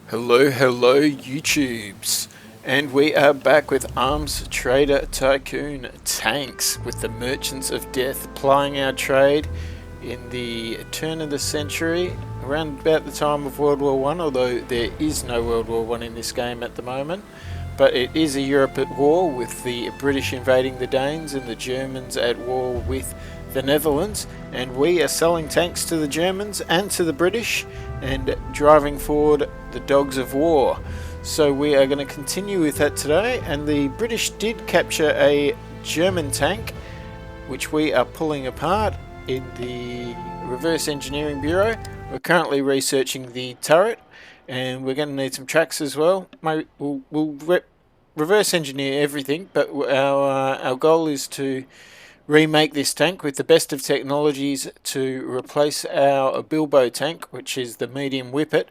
Hello YouTubes, and we are back with Arms Trader Tycoon tanks with the Merchants of Death plying our trade in the turn of the century, around about the time of World War One. Although there is no World War One in this game at the moment, but it is a Europe at war, with the British invading the Danes and the Germans at war with the Netherlands, and we are selling tanks to the Germans and to the British and driving forward the dogs of war. So we are going to continue with that today, and the British did capture a German tank which we are pulling apart in the Reverse Engineering Bureau. We're currently researching the turret, and we're going to need some tracks as well. We'll reverse engineer everything, but our goal is to remake this tank with the best of technologies to replace our Bilbo tank, which is the medium whippet,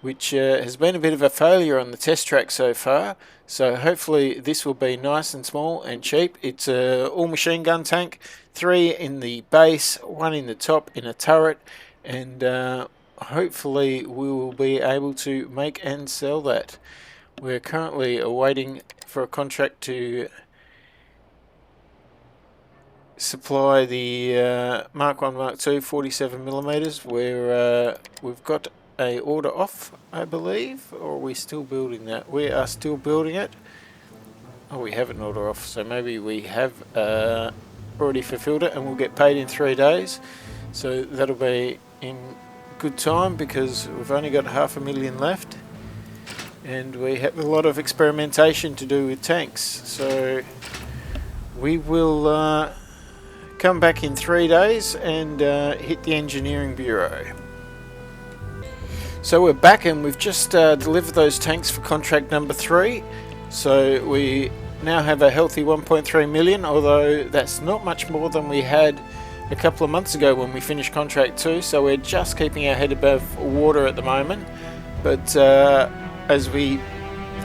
which has been a bit of a failure on the test track so far. So hopefully this will be nice and small and cheap. It's a all machine gun tank, 3 in the base, 1 in the top in a turret, and hopefully we will be able to make and sell that. We're currently awaiting for a contract to supply the Mark 1, Mark 2 47mm, where we've got a order off, I believe, or are we still building that? We are still building it. Oh, we have an order off, so maybe we have already fulfilled it, and we'll get paid in 3 days. So that'll be in good time, because we've only got 500,000 left, and we have a lot of experimentation to do with tanks. So we will come back in 3 days and hit the Engineering Bureau. So we're back, and we've just delivered those tanks for contract number 3. So we now have a healthy 1.3 million, although that's not much more than we had a couple of months ago when we finished contract 2. So we're just keeping our head above water at the moment. But as we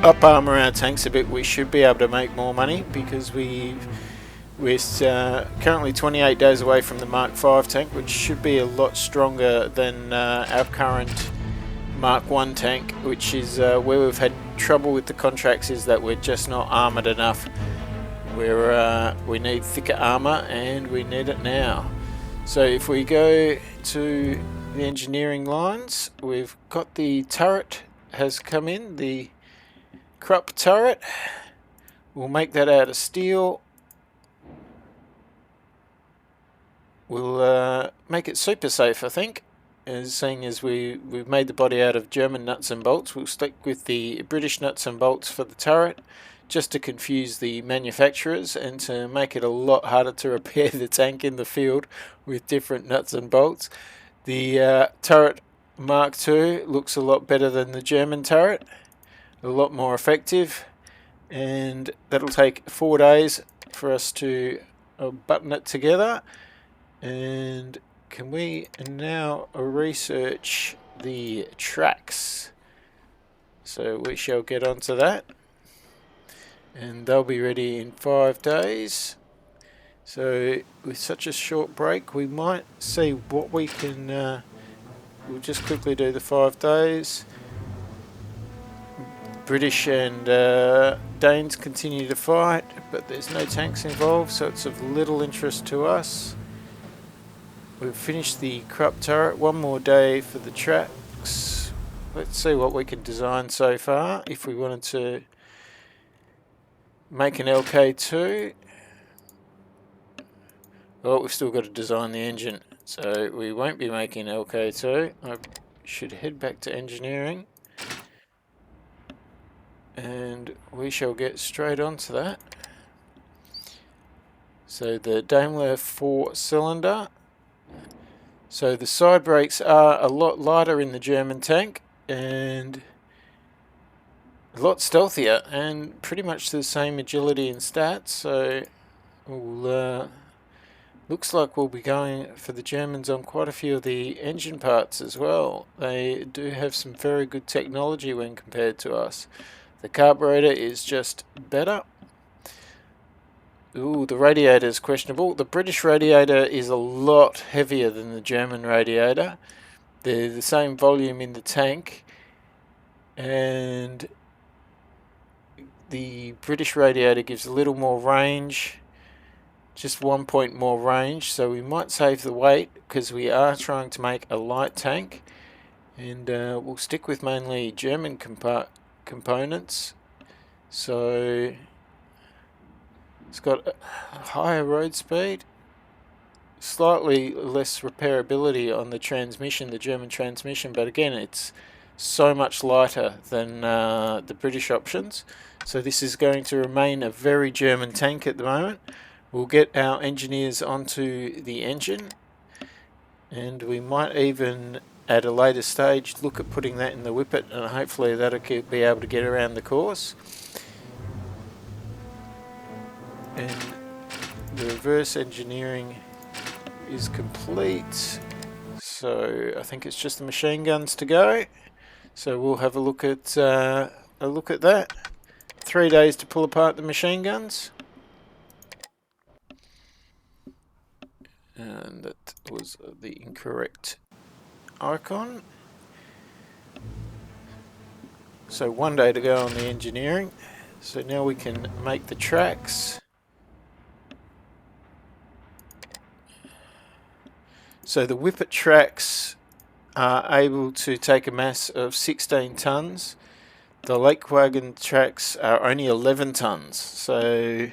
up armor our tanks a bit, we should be able to make more money, because we're currently 28 days away from the Mark 5 tank, which should be a lot stronger than our current Mark 1 tank, which is where we've had trouble with the contracts, is that we're just not armoured enough. We need thicker armour, and we need it now. So if we go to the engineering lines, we've got the turret has come in, the Krupp turret. We'll make that out of steel. We'll make it super safe, I think, seeing as we've made the body out of German nuts and bolts. We'll stick with the British nuts and bolts for the turret, just to confuse the manufacturers and to make it a lot harder to repair the tank in the field with different nuts and bolts. The turret Mark II looks a lot better than the German turret, a lot more effective, and that'll take 4 days for us to button it together. And can we now research the tracks? So we shall get onto that, and they'll be ready in 5 days. So with such a short break, we might see what we can we'll just quickly do the 5 days. British and Danes continue to fight, but there's no tanks involved, so it's of little interest to us. We've finished the Krupp turret. 1 more day for the tracks. Let's see what we can design so far. If we wanted to make an LK2, well, we've still got to design the engine, so we won't be making LK2. I should head back to engineering, and we shall get straight onto that. So the Daimler 4-cylinder. So the side brakes are a lot lighter in the German tank, and a lot stealthier, and pretty much the same agility and stats. So we'll, looks like we'll be going for the Germans on quite a few of the engine parts as well. They do have some very good technology when compared to us. The carburetor is just better. Ooh, the radiator is questionable. The British radiator is a lot heavier than the German radiator. They're the same volume in the tank, and the British radiator gives a little more range, just 1 point more range, so we might save the weight because we are trying to make a light tank, and we'll stick with mainly German components. So it's got a higher road speed, slightly less repairability on the transmission, the German transmission, but again it's so much lighter than the British options. So this is going to remain a very German tank at the moment. We'll get our engineers onto the engine, and we might even at a later stage look at putting that in the Whippet, and hopefully that'll be able to get around the course. And the reverse engineering is complete, so I think it's just the machine guns to go. So we'll have a look at that. 3 days to pull apart the machine guns, and that was the incorrect icon. So 1 day to go on the engineering. So now we can make the tracks. So the Whippet tracks are able to take a mass of 16 tonnes. The Lake Wagon tracks are only 11 tonnes. So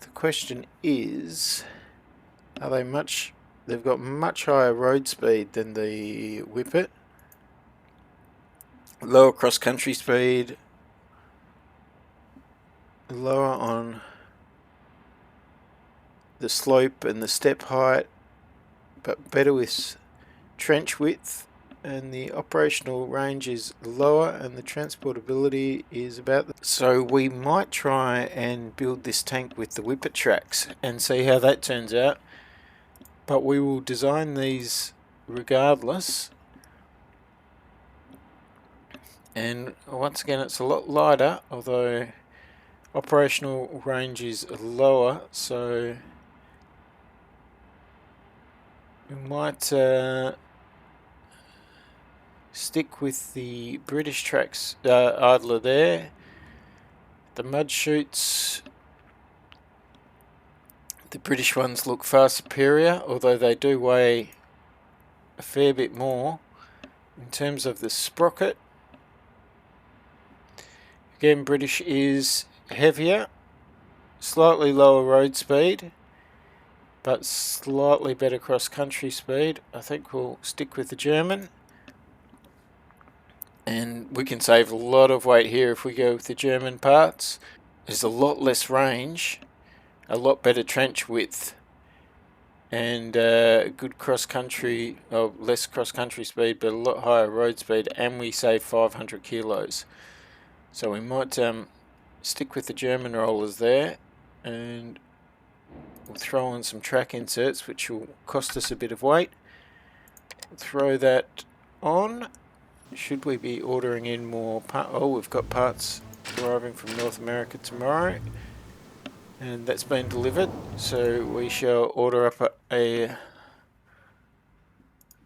the question is, are they much? They've got much higher road speed than the Whippet. Lower cross-country speed, lower on the slope and the step height, but better with trench width, and the operational range is lower and the transportability is about so we might try and build this tank with the Whippet tracks and see how that turns out, but we will design these regardless. And once again, it's a lot lighter, although operational range is lower, so we might stick with the British tracks idler there. The mud chutes, the British ones look far superior, although they do weigh a fair bit more. In terms of the sprocket, again, British is heavier, slightly lower road speed, but slightly better cross-country speed. I think we'll stick with the German, and we can save a lot of weight here if we go with the German parts. There's a lot less range, a lot better trench width, and good cross-country, less cross-country speed, but a lot higher road speed, and we save 500 kilos. So we might stick with the German rollers there, and we'll throw on some track inserts, which will cost us a bit of weight. Throw that on. Should we be ordering in more parts? Oh, we've got parts arriving from North America tomorrow, and that's been delivered. So we shall order up a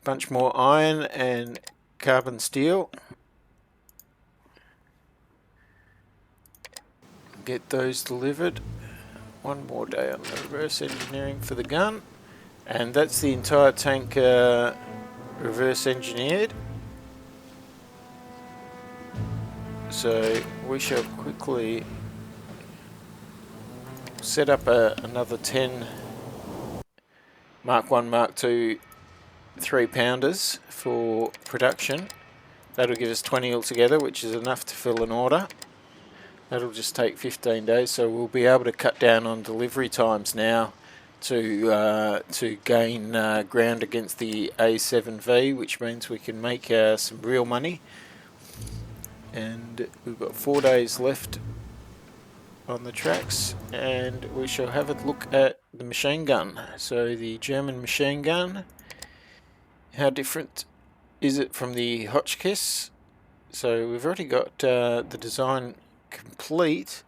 bunch more iron and carbon steel. Get those delivered. 1 more day on the reverse engineering for the gun, and that's the entire tank reverse engineered. So we shall quickly set up another 10 Mark 1, Mark 2 3-pounders for production. That'll give us 20 altogether, which is enough to fill an order. That'll just take 15 days, so we'll be able to cut down on delivery times now to gain ground against the A7V, which means we can make some real money. And we've got 4 days left on the tracks, and we shall have a look at the machine gun. So the German machine gun, how different is it from the Hotchkiss? So we've already got the design complete.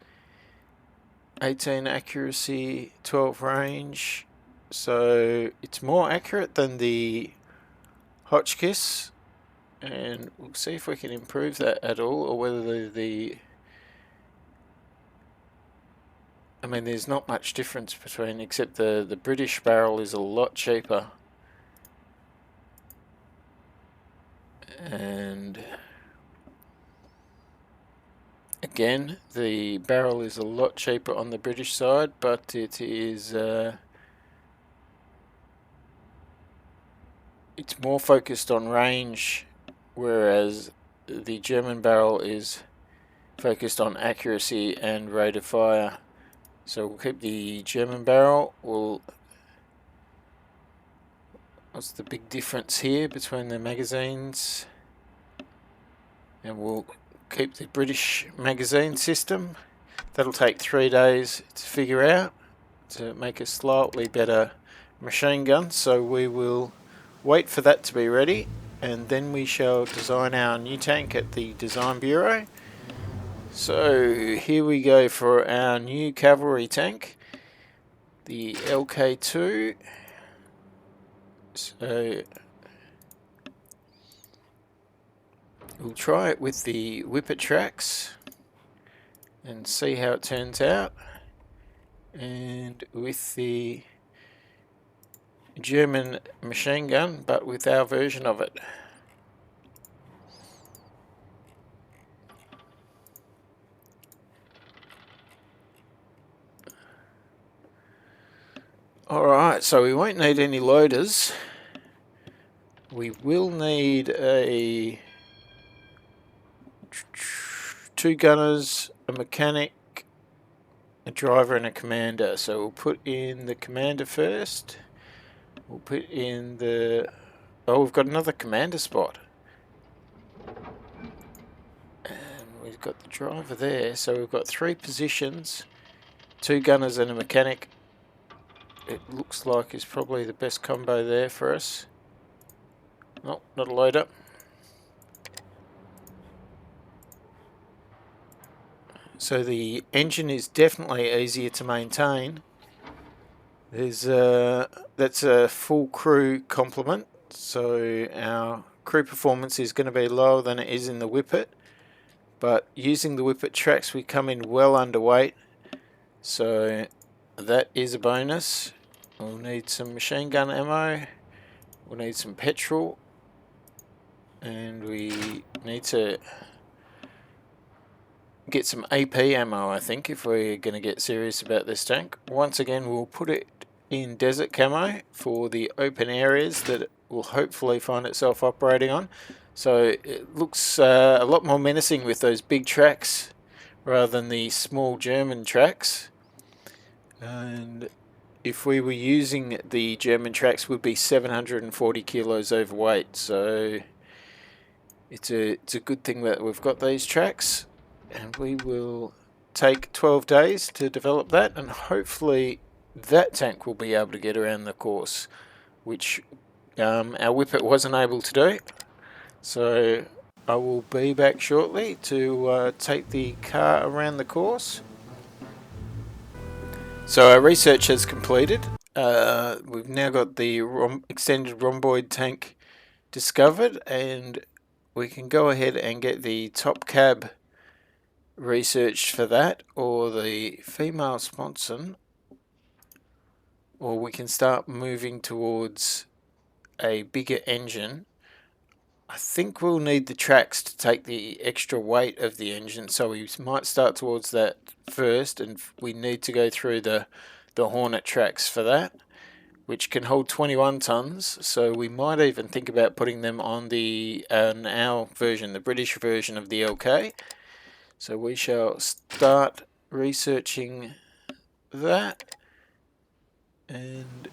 18 accuracy, 12 range, so it's more accurate than the Hotchkiss, and we'll see if we can improve that at all, or whether I mean, there's not much difference between, except the British barrel is a lot cheaper. And again, the barrel is a lot cheaper on the British side, but it is it's more focused on range, whereas the German barrel is focused on accuracy and rate of fire. So we'll keep the German barrel. What's the big difference here between the magazines? And we'll keep the British magazine system. That'll take 3 days to figure out, to make a slightly better machine gun. So we will wait for that to be ready, and then we shall design our new tank at the Design Bureau. So here we go for our new cavalry tank, the LK2. So we'll try it with the Whippet tracks and see how it turns out, and with the German machine gun, but with our version of it. Alright, so we won't need any loaders. We will need a 2 gunners, a mechanic, a driver and a commander. So we'll put in the commander first. We'll put in the... oh, we've got another commander spot. And we've got the driver there. So we've got 3 positions, 2 gunners and a mechanic. It looks like it's probably the best combo there for us. Oh, not a loader. So the engine is definitely easier to maintain. There's that's a full crew complement, so our crew performance is going to be lower than it is in the Whippet, but using the Whippet tracks we come in well underweight, so that is a bonus. We'll need some machine gun ammo, we'll need some petrol, and we need to get some AP ammo, I think, if we're going to get serious about this tank. Once again, we'll put it in desert camo for the open areas that it will hopefully find itself operating on. So it looks a lot more menacing with those big tracks rather than the small German tracks. And if we were using the German tracks, we'd be 740 kilos overweight. So it's a good thing that we've got these tracks. And we will take 12 days to develop that, and hopefully that tank will be able to get around the course, which our Whippet wasn't able to do. So I will be back shortly to take the car around the course. So our research has completed. We've now got the extended rhomboid tank discovered, and we can go ahead and get the top cab researched for that, or the female sponson, or we can start moving towards a bigger engine. I think we'll need the tracks to take the extra weight of the engine, so we might start towards that first, and we need to go through the Hornet tracks for that, which can hold 21 tons, so we might even think about putting them on our version, the British version of the LK. So we shall start researching that, and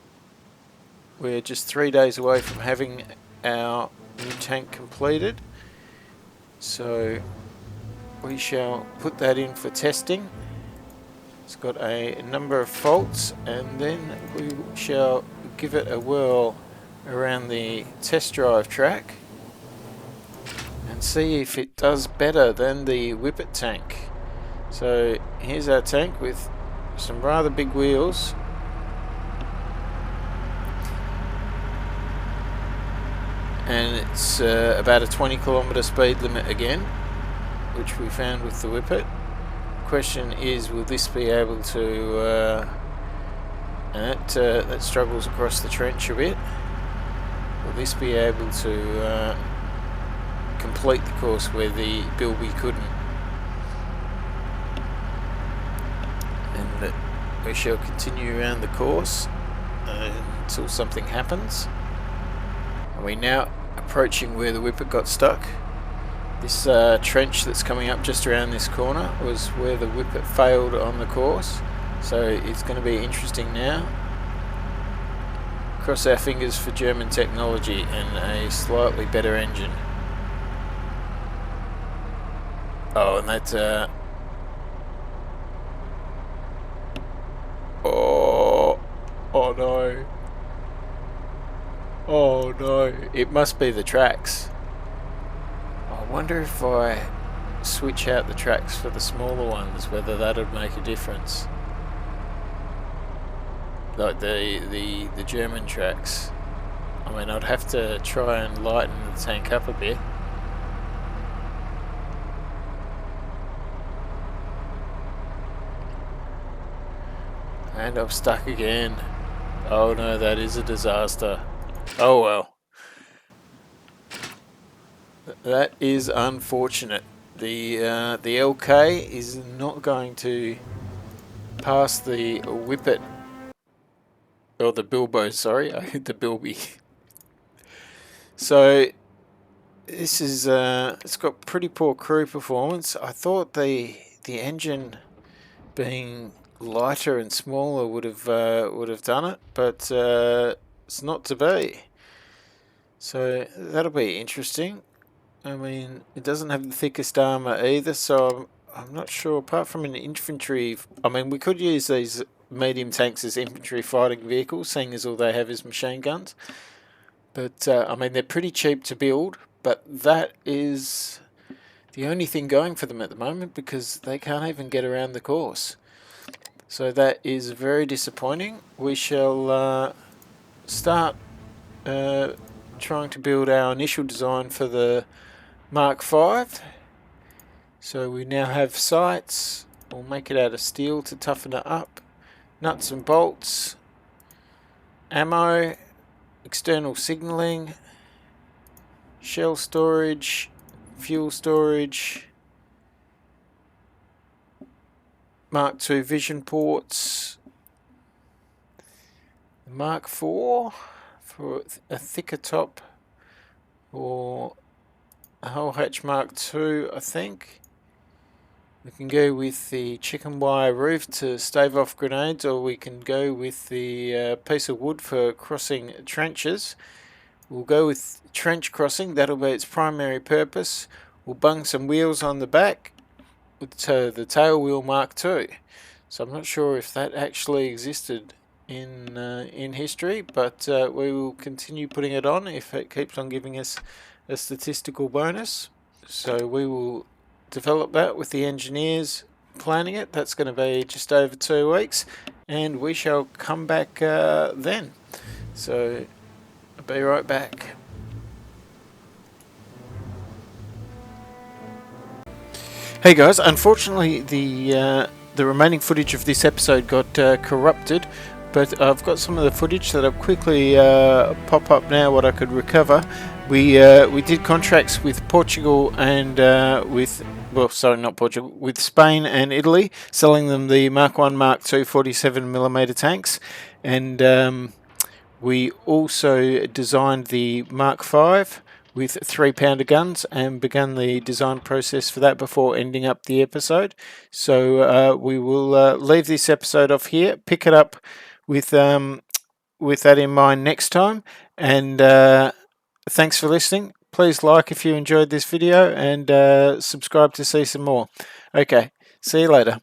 we're just 3 days away from having our new tank completed. So we shall put that in for testing. It's got a number of faults, and then we shall give it a whirl around the test drive track and see if it does better than the Whippet tank. So here's our tank with some rather big wheels. and it's about a 20-kilometre speed limit again, which we found with the Whippet. Question is, will this be able to that struggles across the trench a bit. Will this be able to complete the course where the Bilby couldn't? And we shall continue around the course until something happens. And we're now approaching where the Whippet got stuck. This trench that's coming up just around this corner was where the Whippet failed on the course. So it's going to be interesting now. Cross our fingers for German technology and a slightly better engine. Oh, and that's oh no. Oh no. It must be the tracks. I wonder if I switch out the tracks for the smaller ones, whether that would make a difference. Like the German tracks. I mean, I'd have to try and lighten the tank up a bit. And I'm stuck again. Oh no, that is a disaster. Oh well. That is unfortunate. The LK is not going to pass the Whippet. Or the Bilbo, sorry, I hit the Bilby. So this is it's got pretty poor crew performance. I thought the engine being lighter and smaller would have done it, but it's not to be. So that'll be interesting. I mean, it doesn't have the thickest armor either, so I'm not sure. Apart from an infantry, I mean, we could use these medium tanks as infantry fighting vehicles, seeing as all they have is machine guns. But I mean, they're pretty cheap to build, but that is the only thing going for them at the moment, because they can't even get around the course. So that is very disappointing. We shall start trying to build our initial design for the Mark V. So we now have sights. We'll make it out of steel to toughen it up. Nuts and bolts. Ammo. External signalling. Shell storage. Fuel storage. Mark II vision ports. Mark IV for a thicker top, or a whole hatch Mark II, I think. We can go with the chicken wire roof to stave off grenades, or we can go with the piece of wood for crossing trenches. We'll go with trench crossing, that'll be its primary purpose. We'll bung some wheels on the back with the tail wheel Mark II. So I'm not sure if that actually existed in history, but we will continue putting it on if it keeps on giving us a statistical bonus. So we will develop that with the engineers planning it. That's going to be just over 2 weeks, and we shall come back then. So I'll be right back. Hey guys, unfortunately the remaining footage of this episode got corrupted, but I've got some of the footage that I'll quickly pop up now, what I could recover. We did contracts with Portugal and with Spain and Italy, selling them the Mark I, Mark II 47mm tanks, and we also designed the Mark V with 3-pounder guns and begun the design process for that before ending up the episode. So we will leave this episode off here, pick it up with that in mind next time, and thanks for listening. Please like if you enjoyed this video, and subscribe to see some more. Okay, see you later.